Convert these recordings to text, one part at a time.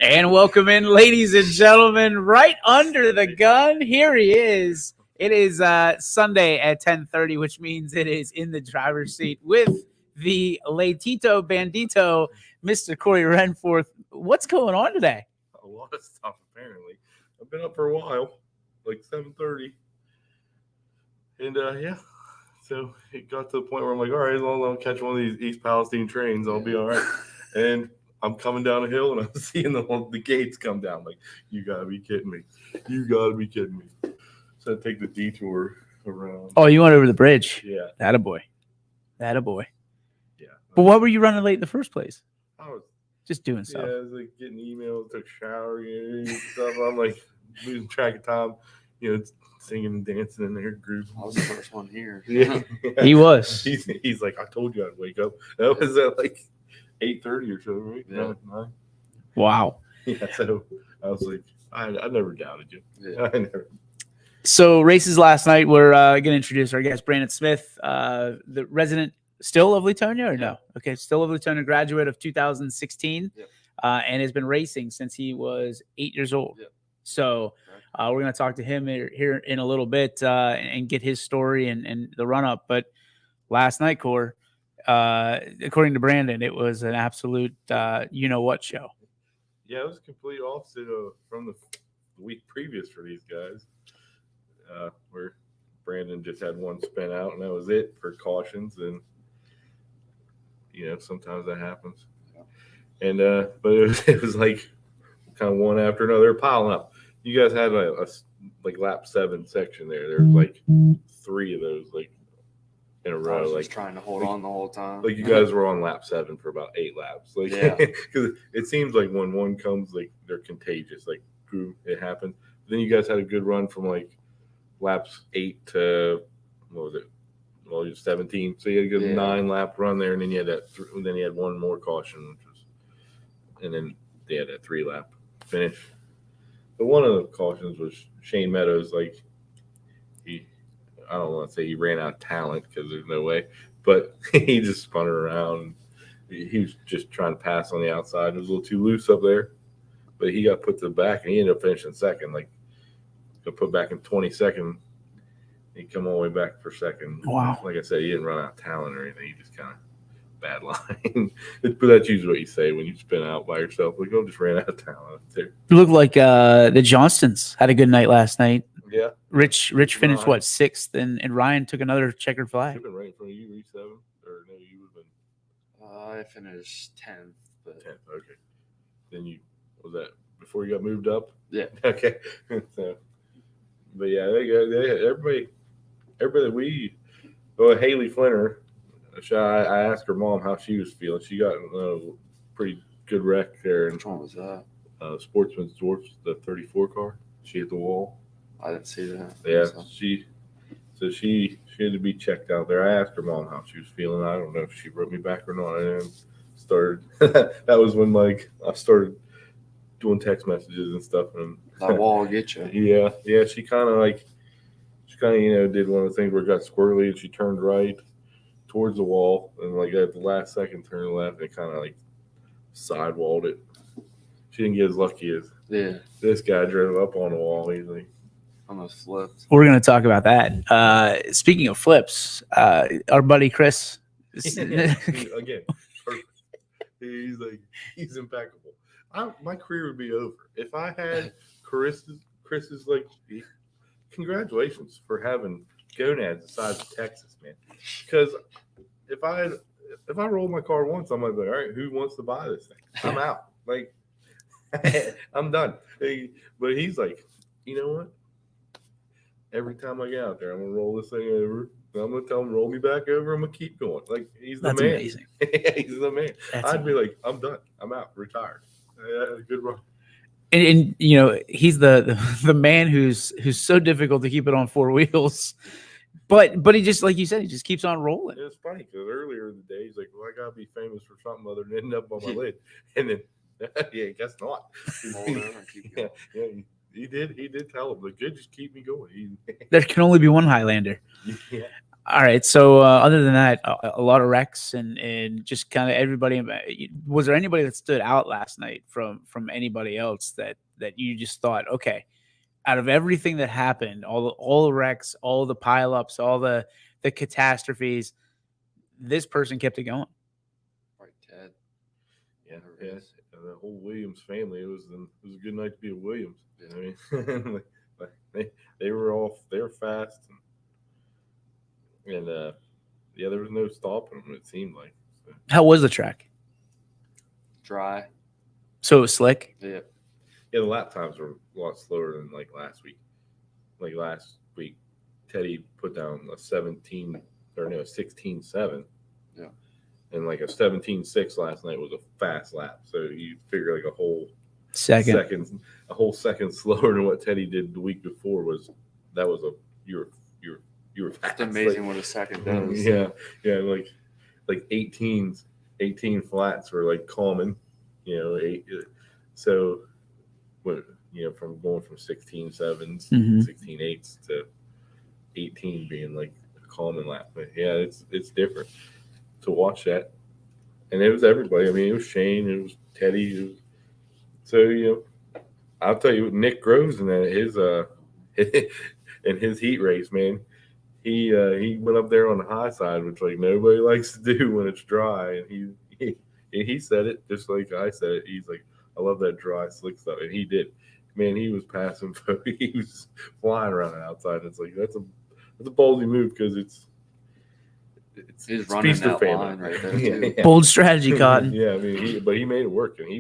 And welcome in, ladies and gentlemen, right under the gun. Here he is. It is Sunday at 10:30, which means it is in the driver's seat with the Latito Bandito, Mr. Corey Renforth. What's going on today? A lot of stuff, apparently. I've been up for a while, like 7:30. And, yeah. So it got to the point where I'm like, all right, as long as I don't catch one of these East Palestine trains, I'll be all right. And I'm coming down a hill, and I'm seeing the gates come down. I'm like, you got to be kidding me. You got to be kidding me. So I take the detour around. Oh, you went over the bridge? Yeah. Attaboy. Yeah. But why were you running late in the first place? I was just doing stuff. Yeah, I was like getting emails, took a shower, and stuff. I'm like losing track of time, singing and dancing in their group. I was the first one here. Yeah. He was. He's like, I told you I'd wake up. That was at like 8:30 or so, right? Yeah. 9. Wow. Yeah, so I was like, I never doubted you. Yeah. I never. So races last night, we're going to introduce our guest, Brandon Smith, the resident still of Latonia or no? Okay, still of Latonia, graduate of 2016, and has been racing since he was 8 years old. Yep. So we're going to talk to him here in a little bit and get his story and the run-up. But last night, Core, according to Brandon, it was an absolute you-know-what show. Yeah, it was a complete opposite from the week previous for these guys, where Brandon just had one spin out, and that was it for cautions. And, sometimes that happens. And but it was like kind of one after another. They're piling up. You guys had a lap 7 section there. There was like 3 of those in a row. I was just trying to hold on the whole time. Like you guys were on lap 7 for about 8 laps. Because it seems like when one comes, they're contagious. Like, boom, it happened. Then you guys had a good run from laps 8 to what was it? Well, you're 17. So you had a good 9-lap run there, and then you had then you had one more caution, and then they had that 3-lap finish. But one of the cautions was Shane Meadows. I don't want to say he ran out of talent because there's no way, but he just spun it around. He was just trying to pass on the outside. It was a little too loose up there, but he got put to the back, and he ended up finishing second. Got put back in 22nd. He come all the way back for second. Wow. Like I said, he didn't run out of talent or anything. He just kind of bad line. But that's usually what you say when you spin out by yourself. Oh, just ran out of talent there. It looked like the Johnstons had a good night last night. Yeah. Rich finished, 6th, and Ryan took another checkered flag. You've been right in front of you, reach 7? Or no, you would have been. I finished 10th. But 10th, okay. Then was that before you got moved up? Yeah. Okay. So, but yeah, everybody Haley Flinner, I asked her mom how she was feeling. She got a pretty good wreck there. Which one was that? Sportsman's Dwarfs, the 34 car. She hit the wall. I didn't see that. Yeah, she had to be checked out there. I asked her mom how she was feeling. I don't know if she wrote me back or not. And started. That was when I started doing text messages and stuff. And that wall will get you. Yeah. She kind of did one of the things where it got squirrely, and she turned right towards the wall, and at the last second turned left, and kind of sidewalled it. She didn't get as lucky as this guy drove up on the wall easily. Almost flipped. We're going to talk about that. Speaking of flips, our buddy Chris. Again, perfect. He's impeccable. My career would be over if I had Chris's congratulations for having gonads the size of Texas, man. Because if I roll my car once, I'm like, all right, who wants to buy this thing? I'm out. I'm done. But he's like, you know what? Every time I get out there, I'm gonna roll this thing over. I'm gonna tell him roll me back over. I'm gonna keep going. He's the man. That's amazing. He's the man. I'd be like, I'm done. I'm out. Retired. Good run. And he's the man who's so difficult to keep it on 4 wheels, but he just, like you said, he just keeps on rolling. It's funny because earlier in the day he's like, well, I gotta be famous for something other than end up on my lid, and then guess not. He did tell him, good, just keep me going. There can only be one Highlander. Yeah. All right. So other than that, a lot of wrecks and just kind of everybody. Was there anybody that stood out last night from anybody else that you just thought, okay, out of everything that happened, all the wrecks, all the pileups, all the catastrophes, this person kept it going. Right, Ted. Yeah. The whole Williams family. It was a good night to be a Williams. I mean, they were fast, and yeah, there was no stopping them. It seemed like. So. How was the track? Dry. So it was slick. Yeah. Yeah, the lap times were a lot slower than like last week. Like last week, Teddy put down a 16.7. Yeah. And like a 17.6 last night was a fast lap. So you figure like a whole second slower than what Teddy did the week before you were fast. It's amazing what a second does. Yeah, like 18 flats were like common, so what from going from 16.7s, 16.8s to 18 being like a common lap. But yeah, it's different to watch that, and it was everybody. I mean, it was Shane, it was Teddy. So I'll tell you, Nick Groves and his in his heat race, man. He went up there on the high side, which like nobody likes to do when it's dry, and he said it just like I said it. He's like, I love that dry, slick stuff, and he did. Man, he was passing, he was flying around the outside. It's like that's a ballsy move because he's running that line right there too. Yeah. Bold strategy, Cotton. Yeah, I mean, but he made it work, and he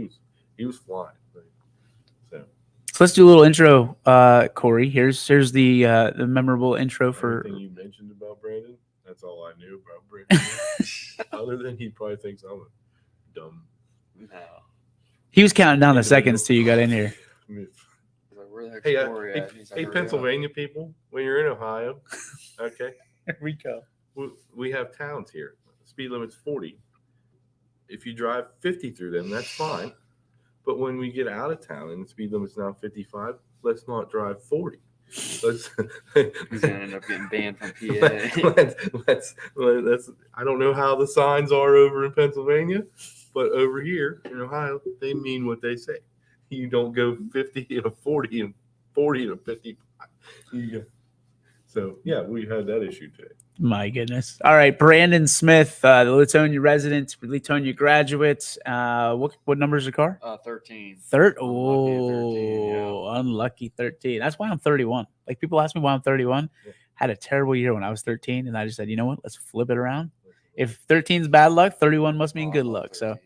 was flying. So let's do a little intro, Corey. Here's the memorable intro for everything you mentioned about Brandon. That's all I knew about Brandon. Other than he probably thinks I'm dumb. No. He was counting down the seconds till you got in here. Hey, Pennsylvania people, when you're in Ohio, okay, Here we go. We have towns here. The speed limit's 40. If you drive 50 through them, that's fine. But when we get out of town and the speed limit's now 55, let's not drive 40. He's gonna end up getting banned from PA. Let's I don't know how the signs are over in Pennsylvania, but over here in Ohio, they mean what they say. You don't go 50 to 40 and 40 to 55. So yeah, we had that issue today. My goodness. All right, Brandon Smith, the Latonia resident, Latonia graduate. What number is the car? 13. Unlucky 13. That's why I'm 31. Like people ask me why I'm 31. Yeah. Had a terrible year when I was 13, and I just said, you know what? Let's flip it around. If 13 is bad luck, 31 must mean good luck. 13.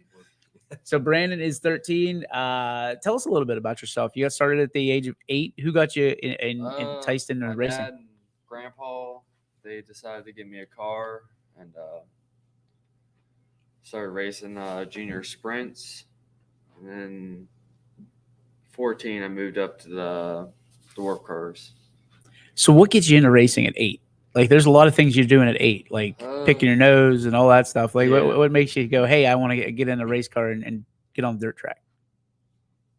So Brandon is 13. Tell us a little bit about yourself. You got started at the age of 8. Who got you enticed into racing? Dad and Grandpa. They decided to give me a car and started racing junior sprints. And then 14, I moved up to the dwarf cars. So what gets you into racing at 8? Like, there's a lot of things you're doing at 8, like picking your nose and all that stuff. Like, what makes you go, hey, I want to get in a race car and get on the dirt track?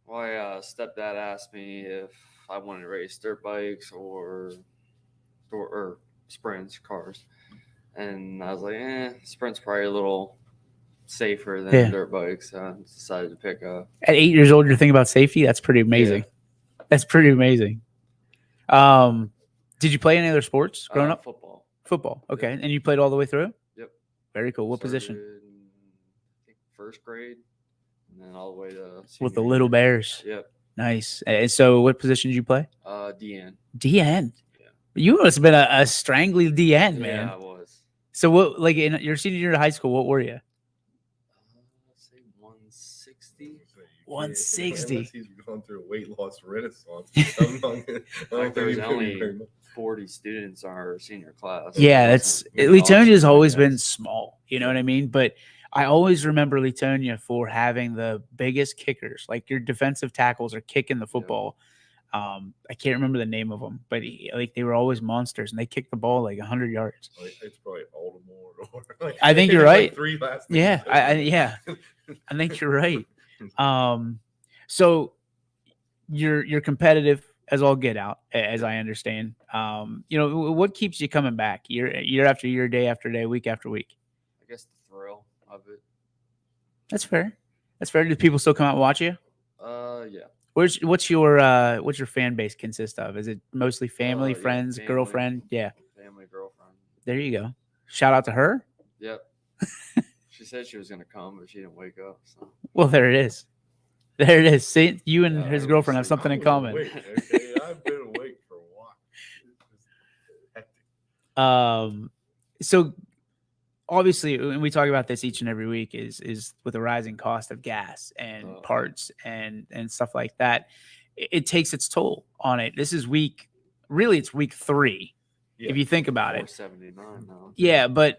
Well, stepdad asked me if I wanted to race dirt bikes or sprints cars, and I was like, sprints probably a little safer than dirt bikes. So I decided to pick up. At 8 years old, you're thinking about safety? That's pretty amazing. Yeah. That's pretty amazing. Did you play any other sports growing up? Football. Okay. Yep. And you played all the way through? Yep. Very cool. What position? I think first grade, and then all the way to with the Little Bears. Yep. Nice. And so what position did you play? DN. DN. You must have been a strangly DN, man. Yeah, I was. So what? Like in your senior year of high school, what were you? Let's say 160. 160. Unless he's gone through a weight loss renaissance. There's only 40 students in our senior class. Yeah, Latonia's always been small. You know what I mean? But I always remember Latonia for having the biggest kickers. Like your defensive tackles are kicking the football. Yep. I can't remember the name of them, but they were always monsters, and they kicked the ball like 100 yards. It's probably Baltimore. I think you're right. Like 3 last names. Yeah, I think you're right. So you're competitive as all get out, as I understand. What keeps you coming back year after year, day after day, week after week? I guess the thrill of it. That's fair. That's fair. Do people still come out and watch you? Yeah. What's your fan base consist of? Is it mostly family, Yeah, friends, family. girlfriend? Yeah. Family, girlfriend. There you go. Shout out to her. Yep. She said she was gonna come, but she didn't wake up. So. Well, there it is. There it is. See, you and his I girlfriend have was something in awake, common. okay? I've been awake for a while. It's hectic. So obviously, and we talk about this each and every week, is with the rising cost of gas and parts and stuff like that, it takes its toll on it. This is it's week 3, if you think about it. 479 now. Yeah, but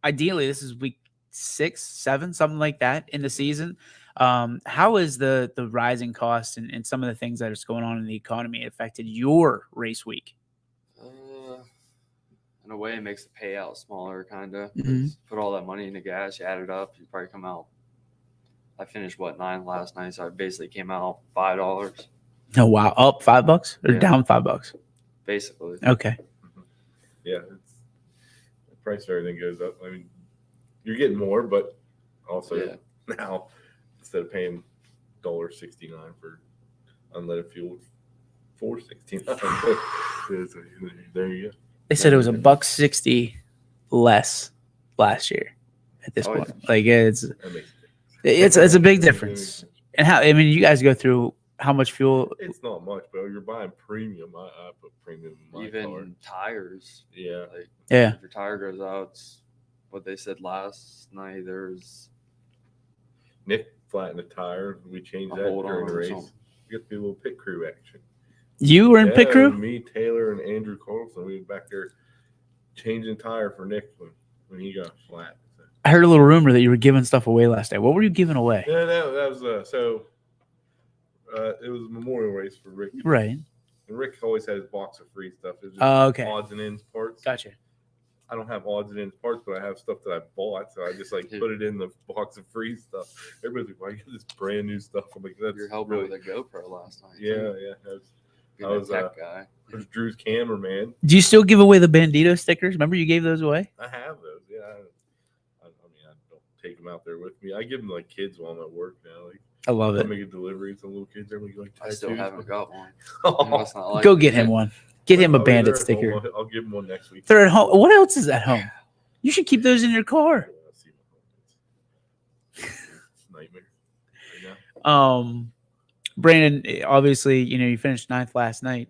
ideally this is week 6, 7, something like that in the season. How is the rising costs and some of the things that is going on in the economy affected your race week? In a way, it makes the payout smaller, kind of. Mm-hmm. Put all that money into gas, you add it up, you probably come out. I finished 9 last night, so I basically came out $5. Oh wow, up $5 or down $5? Basically. Okay. Yeah, the price of everything goes up. I mean, you're getting more, but also now instead of paying $1.69 for unleaded fuel, $4.69. There you go. They said it was $1.60 less last year at this point. Yeah. Like it's a big difference. And you guys go through how much fuel? It's not much, but you're buying premium. I put premium in my even car. Tires. Yeah. If your tire goes out, it's what they said last night. There's Nick flattened a tire. We changed that during the race. We got the little pit crew action. You were in pit crew? Me, Taylor, and Andrew Carlson. We were back there changing tire for Nick when he got flat. So. I heard a little rumor that you were giving stuff away last night. What were you giving away? Yeah, that was it was a memorial race for Rick. Right. And Rick always had his box of free stuff. It was just odds and ends parts. Gotcha. I don't have odds and ends parts, but I have stuff that I bought, so I just put it in the box of free stuff. Everybody's like, "Why you got this brand new stuff?" I'm like, "That's you're helping with a GoPro last night." Yeah. I was tech guy. I was Drew's cameraman. Do you still give away the Bandito stickers? Remember you gave those away? I have those. Yeah. I don't take them out there with me. I give them like kids while I'm at work now. I love it. I make a delivery to little kids. Everybody like. I still haven't got one. Go get him one. Get him a Bandit sticker. I'll give him one next week. They're at home. What else is at home? You should keep those in your car. Nightmare. Brandon, obviously, you finished 9th last night.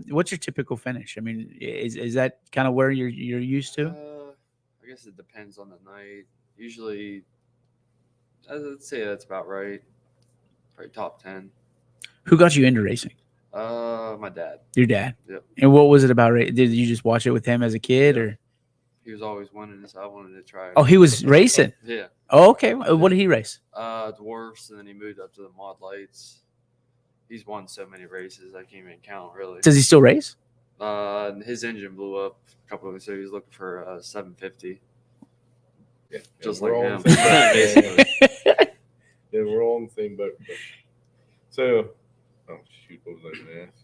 What's your typical finish? I mean, is that kind of where you're used to? I guess it depends on the night. Usually, I'd say that's about right. Probably top 10. Who got you into racing? My dad. Your dad? Yep. And what was it about? Did you just watch it with him as a kid, or? He was always winning, so I wanted to try. Oh, he was racing? Yeah. Oh, okay. What did he race? Dwarfs, and then he moved up to the mod lights. He's won so many races I can't even count, really. Does he still race? His engine blew up a couple of weeks ago. He was looking for a 750. Yeah, just like him. Yeah, we're all in the same boat. So, oh shoot, what was I going to ask?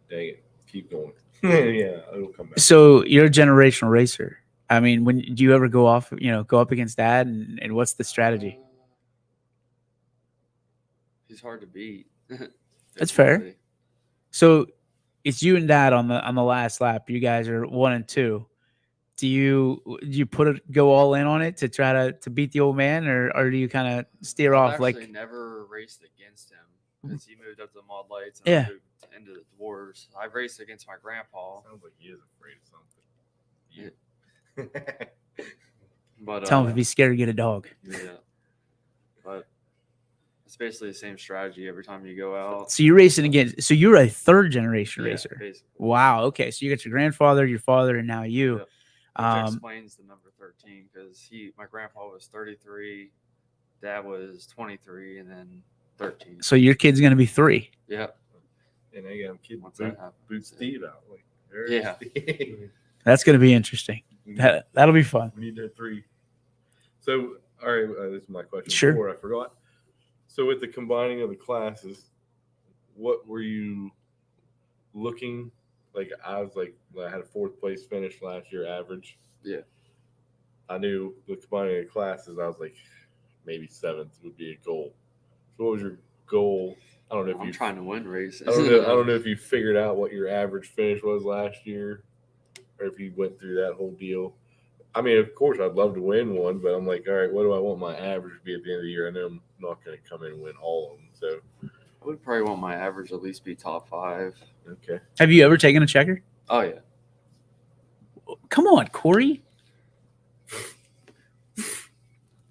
Dang it, keep going. Yeah, it'll come back. So you're a generational racer. I mean, do you ever go up against Dad, and what's the strategy? He's hard to beat. That's fair. So it's you and Dad on the last lap. You guys are 1 and 2. Do you go all in on it to try to beat the old man, or do you kind of steer off? I've actually never raced against him because he moved up to the mod lights and I moved into the dwarves. I've raced against my grandpa. Sounds like he is afraid of something. Yeah. But tell him if he's scared, get a dog. Yeah, but it's basically the same strategy every time you go out. So you're racing against. So you're a 3rd generation racer. Basically. Wow. Okay. So you got your grandfather, your father, and now you. Yeah. Which explains the number 13 because my grandpa was 33, Dad was 23, and then 13. So your kid's gonna be 3. Yeah. And I got a kid boot Steve out. Steve. That's gonna be interesting. That'll be fun. We need to 3. So, all right, this is my question. Sure. Before I forgot. So with the combining of the classes, what were you looking like? I had a 4th place finish last year, average. Yeah. I knew with combining the classes, I was like, maybe 7th would be a goal. So what was your goal? I don't know if I'm trying to win races. I don't know if you figured out what your average finish was last year, or if you went through that whole deal. I mean, of course, I'd love to win one, but I'm like, all right, what do I want my average to be at the end of the year? I know I'm not going to come in and win all of them. So I would probably want my average at least be top 5. okay. Have you ever taken a checker? Oh yeah. Come on, Corey.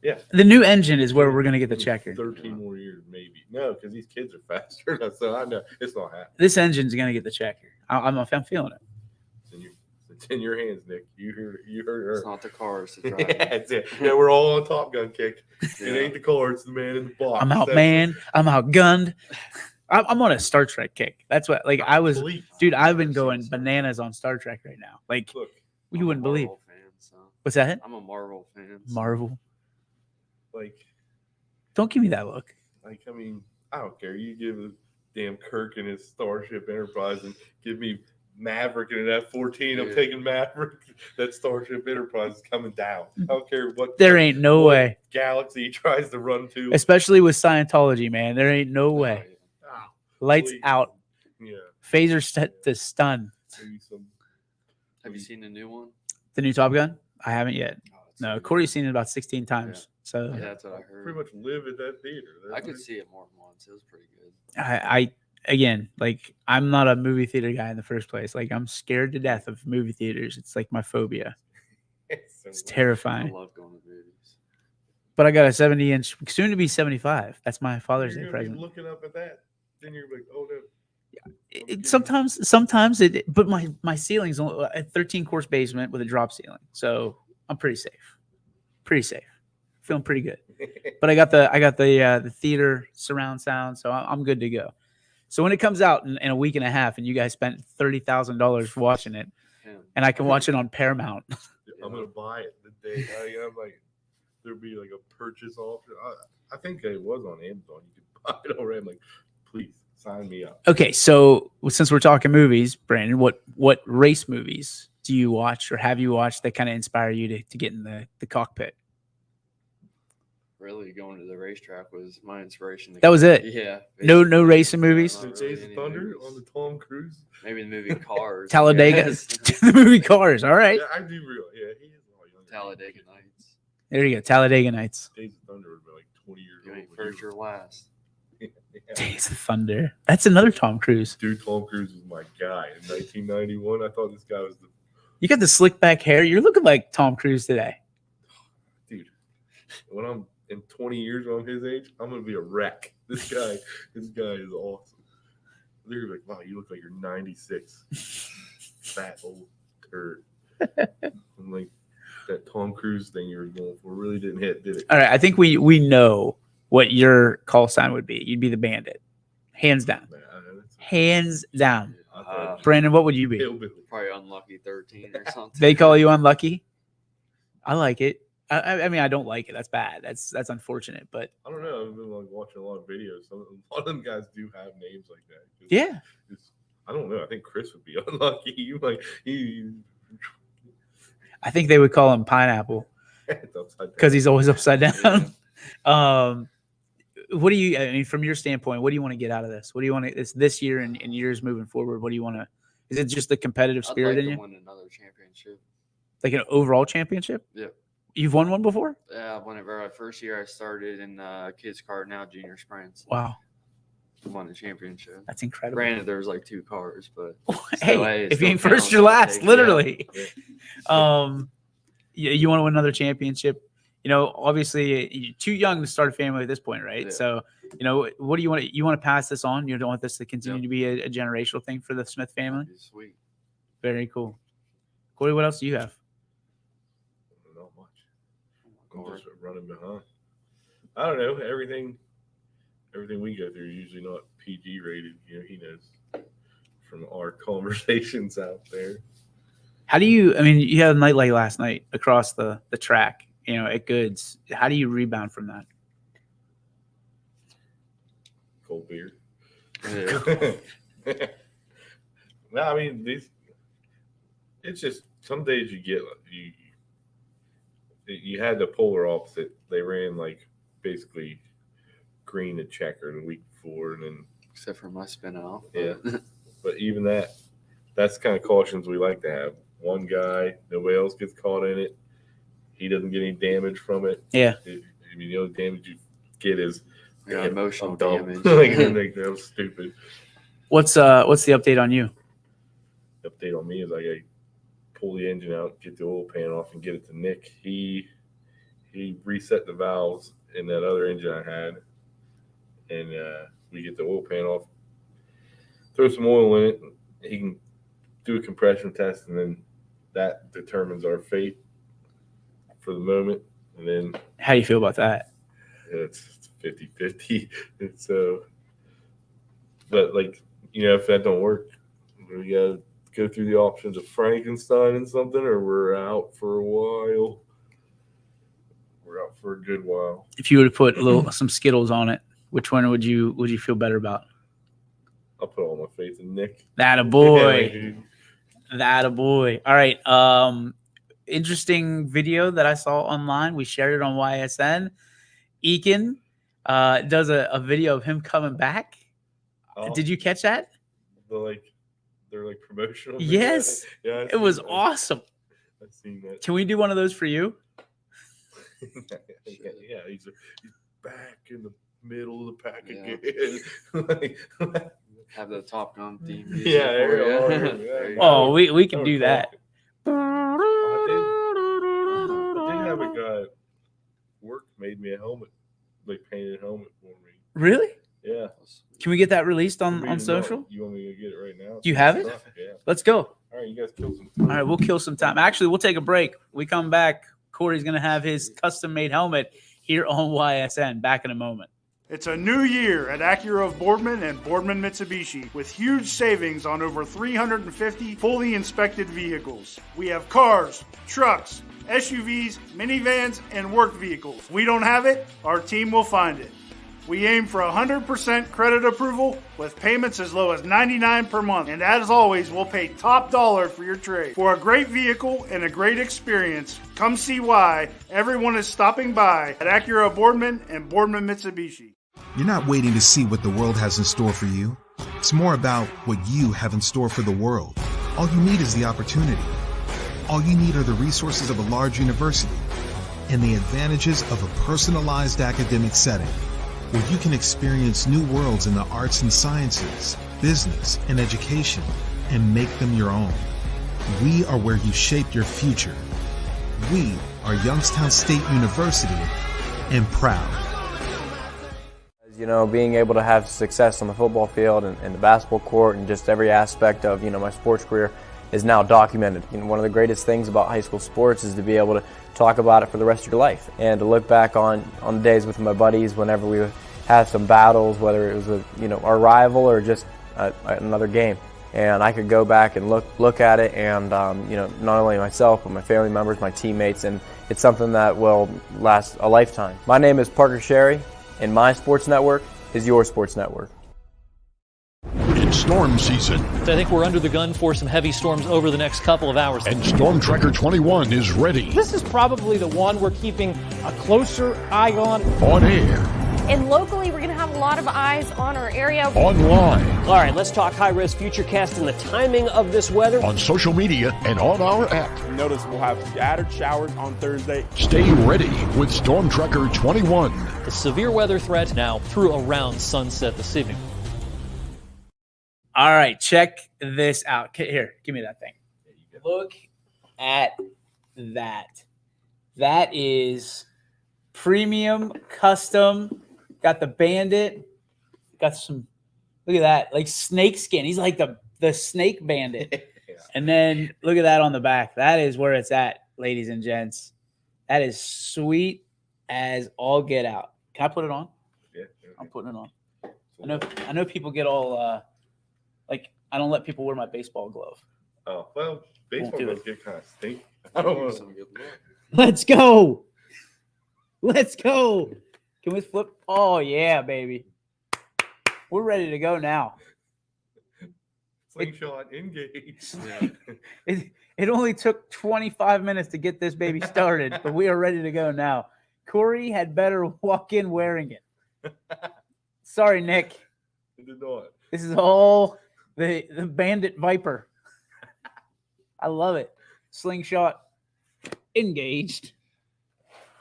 Yeah. The new engine is where we're going to get the checker. 13 more years, maybe. No, because these kids are faster. So I know it's not happening. This engine's going to get the checker. I'm feeling it. It's in your hands, Nick. You heard her. It's not the cars to drive. Yeah, that's it. Yeah, we're all on Top Gun kick. It ain't the car, it's the man in the box. I'm outmanned. I'm outgunned. I'm on a Star Trek kick. That's what, like, I was, dude, I've been going bananas on Star Trek right now. Like, Look, you wouldn't believe. Fan, so. What's that? I'm a Marvel fan. So. Marvel. like, Don't give me that look. I mean, I don't care. You give a damn Kirk and his Starship Enterprise and give me Maverick and an F-14. I'm taking Maverick. That Starship Enterprise is coming down. I don't care what. There ain't no way. Galaxy he tries to run to. Especially with Scientology, man. There ain't no way. Oh, Lights please. out. Yeah. Phaser set to stun. Maybe some. Have you seen the new one? The new Top Gun? I haven't yet. Oh, No, so Corey's seen it about 16 times. So Yeah, that's what I heard. Pretty much live at that theater. I could see it more than once. It was pretty good. I again, like, I'm not a movie theater guy in the first place. Like, I'm scared to death of movie theaters. It's like my phobia. It's I terrifying. love going to movies. But I got a 70-inch, soon to be 75. That's my Father's Day You're gonna be present. looking up at that, then you're like, oh no. Sometimes it, but my ceiling's only a 13-course basement with a drop ceiling, so I'm pretty safe. Feeling pretty good. But I got the theater surround sound, so I'm good to go. So when it comes out in a week and a half, and you guys spent $30,000 watching it, and I can watch it on Paramount, I'm gonna buy it the day. I'm like, there'd be like a purchase option. I think it was on Amazon. You could buy it already. I'm like, please sign me up. Okay, so since we're talking movies, Brandon, what race movies do you watch or have you watched that kind of inspire you to get in the cockpit? Really, going to the racetrack was my inspiration. That was it? Yeah. No racing movies? The Days of Thunder on the Tom Cruise. Maybe the movie Cars. Talladega. The movie Cars. All right. Yeah, I do realize. Yeah, he is a lot younger. Talladega Nights. There you go. Talladega Nights. Days of Thunder would be like 20 years You old. ain't first or last. Yeah. Days of Thunder. That's another Tom Cruise. Dude, Tom Cruise was my guy in 1991. I thought this guy was the You got the slick back hair. You're looking like Tom Cruise today. dude. When I'm in 20 years when I'm his age, I'm gonna be a wreck. This guy is awesome. They're like, wow, you look like you're 96. Fat old turd. I'm like, that Tom Cruise thing you were going for really didn't hit, did it? All right. I think we know what your call sign would be. You'd be the Bandit. Hands down. Man, Hands down. I thought Brandon, what would you be? hillbilly. Probably unlucky 13 or something. They call you unlucky? I like it. I mean, I don't like it. That's bad. That's unfortunate. But I don't know. I've been like watching a lot of videos. A lot of them guys do have names like that. yeah. I don't know. I think Chris would be unlucky. You like he I think they would call him Pineapple it's upside down. because he's always upside down. Yeah. What do you, I mean, from your standpoint, what do you want to get out of this? What do you want to, this year and years moving forward? What do you want to, is it just the competitive I'd spirit like in to you? win another championship. Like an overall championship? Yeah. You've won one before? Yeah, whenever first year I started in kids car, now junior sprints. Wow. Won the championship. That's incredible. Granted, there was like 2 cars, but Hey, if you still ain't first, counts. you're I'll last, take it. literally. Yeah. You want to win another championship? You know, obviously you're too young to start a family at this point, right? Yeah. So, you know, what do you want? You want to pass this on? You don't want this to continue Yep. to be a generational thing for the Smith family? That'd be sweet. Very cool. Corey, what else do you have? Not much. I'm just running behind. I don't know. Everything we go through is usually not PG rated. You know, he knows from our conversations out there. How do you, I mean, you had a night like last night across the track, you know, at Goods. How do you rebound from that? Cold beer. Yeah. No, I mean it's just some days you had the polar opposite. They ran like basically green and checker the week before, and then Except for my spin off. Yeah. But even that's the kind of cautions we like to have. One guy, nobody else gets caught in it. He doesn't get any damage from it. Yeah. I mean, the only damage you get is Emotional I'm dumb. damage. like that was stupid. What's the update on you? Update on me is I got to pull the engine out, get the oil pan off, and get it to Nick. He reset the valves in that other engine I had, and we get the oil pan off, throw some oil in it. He can do a compression test, and then that determines our fate for the moment. And then How do you feel about that? it's 50-50. It's but like, if that don't work, we gotta go through the options of Frankenstein and something, or we're out for a while. We're out for a good while. If you were to put some Skittles on it, which one would you feel better about? I'll put all my faith in Nick. That a boy. That a boy. All right. Interesting video that I saw online. We shared it on YSN. Eakin does a video of him coming back. Oh, Did you catch that? They're like promotional. Yes. Yeah, It was awesome. I've seen that. Can we do one of those for you? Yeah, he's back in the middle of the pack Yeah. again. Have the Top Gun theme. Yeah, there you go. There you go. Oh, we can do that. I did have a guy at work made me a helmet, like painted helmet for me. Really? Yeah. Can we get that released I mean, on social? You want me to get it right now? Do you have it? Yeah. Let's go. All right, you guys kill some All time. right, we'll kill some time. Actually, we'll take a break. We come back. Corey's going to have his custom-made helmet here on YSN. Back in a moment. It's a new year at Acura of Boardman and Boardman Mitsubishi with huge savings on over 350 fully inspected vehicles. We have cars, trucks, SUVs, minivans, and work vehicles. We don't have it, our team will find it. We aim for 100% credit approval with payments as low as $99 per month. And as always, we'll pay top dollar for your trade. For a great vehicle and a great experience, come see why everyone is stopping by at Acura of Boardman and Boardman Mitsubishi. You're not waiting to see what the world has in store for you. It's more about what you have in store for the world. All you need is the opportunity. All you need are the resources of a large university and the advantages of a personalized academic setting where you can experience new worlds in the arts and sciences, business, and education and make them your own. We are where you shape your future. We are Youngstown State University and proud. You know, being able to have success on the football field and the basketball court and just every aspect of, my sports career is now documented. One of the greatest things about high school sports is to be able to talk about it for the rest of your life and to look back on the days with my buddies whenever we would have some battles, whether it was with, our rival or just another game. And I could go back and look at it and, not only myself, but my family members, my teammates, and it's something that will last a lifetime. My name is Parker Sherry, and my sports network is your sports network. It's storm season, I think we're under the gun for some heavy storms over the next couple of hours. and Storm Tracker 21 is ready. This is probably the one we're keeping a closer eye on. On air, And locally, we're going to have a lot of eyes on our area. online, All right, let's talk high-risk futurecast and the timing of this weather. on social media, and on our app. Notice we'll have scattered showers on Thursday. Stay ready with Storm Tracker 21. The severe weather threat now through around sunset this evening. All right, check this out. Here, give me that thing. Look at that. That is premium custom. Got the bandit. Got some, look at that, like snake skin. He's like the snake bandit. And then look at that on the back. That is where it's at, ladies and gents. That is sweet as all get out. Can I put it on? Yeah. I'm putting it on. I know people get all like I don't let people wear my baseball glove. Oh, well, baseball do does it. get kind of stink. I don't know. Let's go. Let's go. Can we flip? Oh yeah, baby. We're ready to go now. Slingshot engaged. It only took 25 minutes to get this baby started, but we are ready to go now. Corey had better walk in wearing it. Sorry, Nick. I did not. This is all the Bandit Viper. I love it. Slingshot engaged.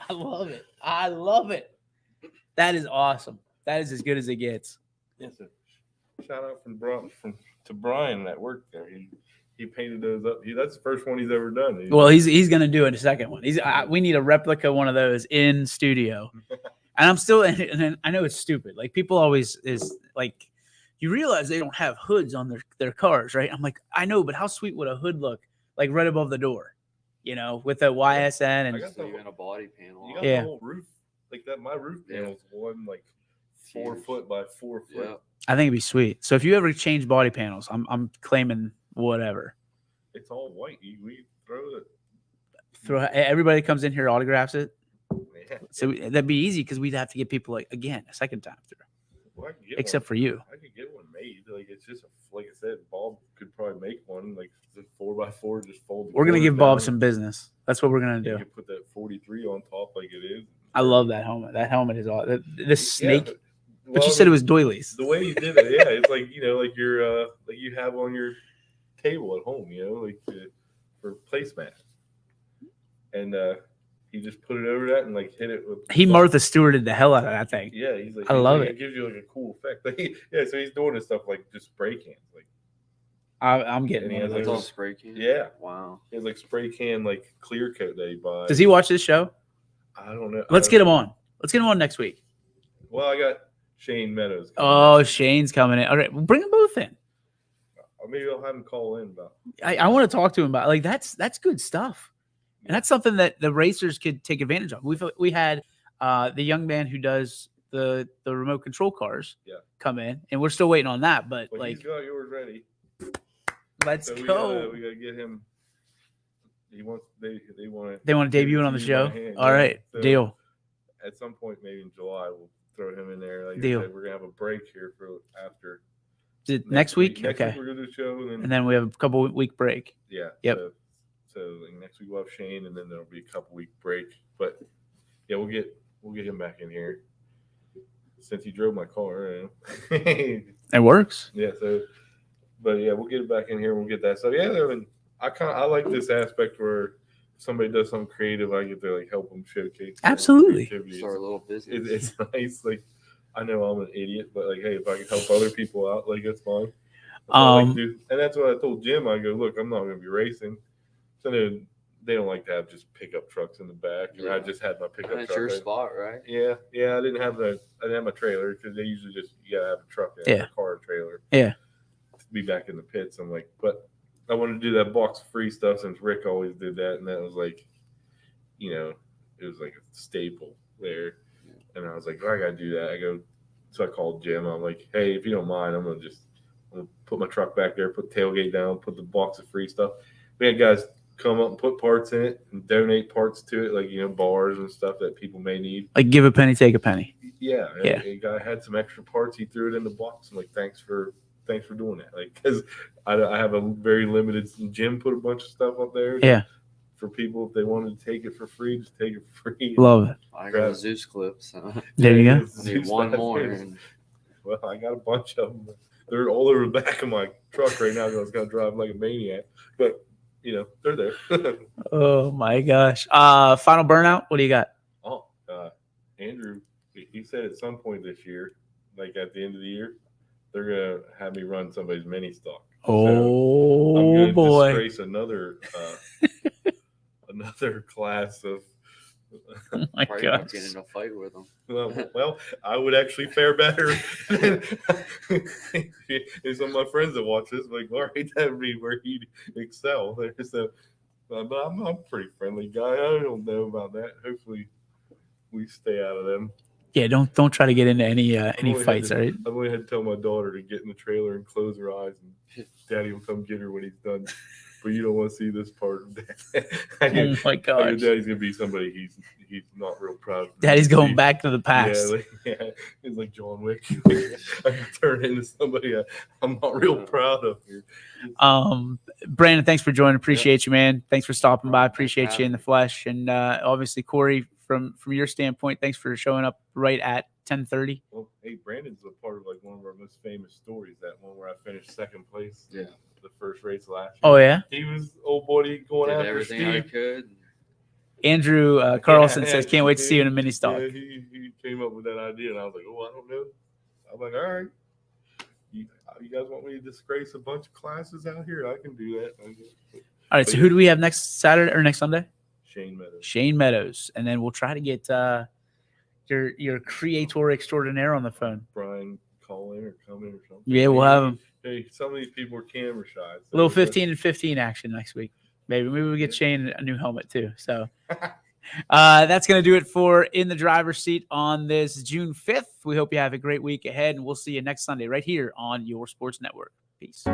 I love it. I love it. That is awesome. That is as good as it gets. Yes, sir. Shout out to Brian that worked there. He painted those up. That's the first one he's ever done. Well, he's gonna do it a second one. We need a replica one of those in studio. And I'm still, and I know it's stupid. Like people always is like, you realize they don't have hoods on their cars, right? I'm like, I know, but how sweet would a hood look? Like right above the door, with a YSN and even a body panel. You got the whole roof like that. My roof panel's one like 4 foot by 4 foot. Yeah. I think it'd be sweet. So if you ever change body panels, I'm claiming whatever. It's all white. We Throw everybody comes in here autographs it. Yeah. So that'd be easy because we'd have to get people like again a second time through. Well, except for you. I could get one made. Like it's just like I said, Bob could probably make one like 4x4, just fold. We're gonna give Bob some business. That's what we're gonna do. You can put that 43 on top like it is. I love that helmet. That helmet is all this snake. Yeah, but you said it was doilies. The way you did it, yeah, it's like like you're like you have on your table at home, like for placemat, and he just put it over that and like hit it with. He Martha Stewarted the hell out of that thing. Yeah, he's like, I love it. It gives you like a cool effect. Like, so he's doing this stuff like just spray cans, like. I'm getting one of those. All spray can. Yeah. Wow. He has like spray can like clear coat that he buys. Does he watch this show? I don't know. Let's get him on. Let's get him on next week. Well, I got Shane Meadows. Oh, Shane's coming in. All right, we'll bring them both in. Or maybe I'll have him call in about. I want to talk to him about like that's good stuff, and that's something that the racers could take advantage of. We had the young man who does the remote control cars come in, and we're still waiting on that. But like, he's got yours ready. Let's go. We gotta get him. He wants. They want. They want to debut it on the show. All right, so deal. At some point, maybe in July, we'll throw him in there. Like deal. I said, we're gonna have a break here for after. Next week? Next okay. Week we're gonna do a show, and then we have a couple week break. Yeah. Yep. So like next week we'll have Shane, and then there'll be a couple week break. But yeah, we'll get him back in here since he drove my car. It works. Yeah. So, but yeah, we'll get it back in here. We'll get that. So yeah, I like this aspect where somebody does something creative, I get to like help them showcase. Absolutely. Start a little business. It's nice. Like I know I'm an idiot, but like, hey, if I can help other people out, like that's fine. And that's what I told Jim. I go, look, I'm not going to be racing. So they don't like to have just pickup trucks in the back. Yeah. I just had my pickup truck. That's your spot, right? Yeah. I didn't have my trailer because they usually just you gotta have a truck and a car trailer. Yeah. To be back in the pits. I'm like, but I wanted to do that box free stuff since Rick always did that, and that was like, it was like a staple there. Yeah. And I was like, I gotta do that. So I called Jim. I'm like, hey, if you don't mind, I'm gonna put my truck back there, put the tailgate down, put the box of free stuff. We had guys come up and put parts in it and donate parts to it, like bars and stuff that people may need. Like give a penny, take a penny. Yeah. A guy had some extra parts. He threw it in the box. I'm like, thanks for doing that. Like, because I have a very limited. Jim put a bunch of stuff up there. Yeah. For people, if they wanted to take it for free, just take it for free. Love it. I got a Zeus clip. So. There you go. I need one more. Well, I got a bunch of them. They're all over the back of my truck right now. I was going to drive like a maniac, but they're there. Oh my gosh! Final burnout. What do you got? Oh, Andrew, he said at some point this year, like at the end of the year, they're gonna have me run somebody's mini stock. Oh, I'm gonna boy! Disgrace another class of. Oh my God! Get in a fight with them. Well, I would actually fare better. Some of my friends that watch this, like, all right, that would be where he'd excel. So, but I'm a pretty friendly guy. I don't know about that. Hopefully, we stay out of them. Yeah, don't try to get into any fights, right? I've only had to tell my daughter to get in the trailer and close her eyes, and Daddy will come get her when he's done but you don't want to see this part of that. Oh my gosh. Daddy's gonna be somebody he's not real proud of. Daddy's going back to the past. He's like John Wick. I can turn into somebody I'm not real proud of here. Brandon, thanks for joining. Appreciate you, man. Thanks for stopping by. Appreciate you in the flesh. And obviously, Corey, from your standpoint, thanks for showing up right at 10:30. Well, hey, Brandon's a part of like one of our most famous stories. That one where I finished second place. Yeah. The first race last year. Oh yeah. He was old buddy going Did after everything Steve. I could. Andrew Carlson says, "Can't wait to see you in a mini stock." Yeah, he came up with that idea, and I was like, "Oh, I don't know." I'm like, "All right, you guys want me to disgrace a bunch of classes out here? I can do that." All right. So who do we have next Saturday or next Sunday? Shane Meadows. Shane Meadows, and then we'll try to get your creator extraordinaire on the phone. Brian, call in or come in or something. Yeah, we'll have him. Hey, some of these people are camera shy. So A little 15 and 15 action next week. Maybe we get Shane a new helmet too. So that's going to do it for In the Driver's Seat on this June 5th. We hope you have a great week ahead, and we'll see you next Sunday right here on your sports network. Peace.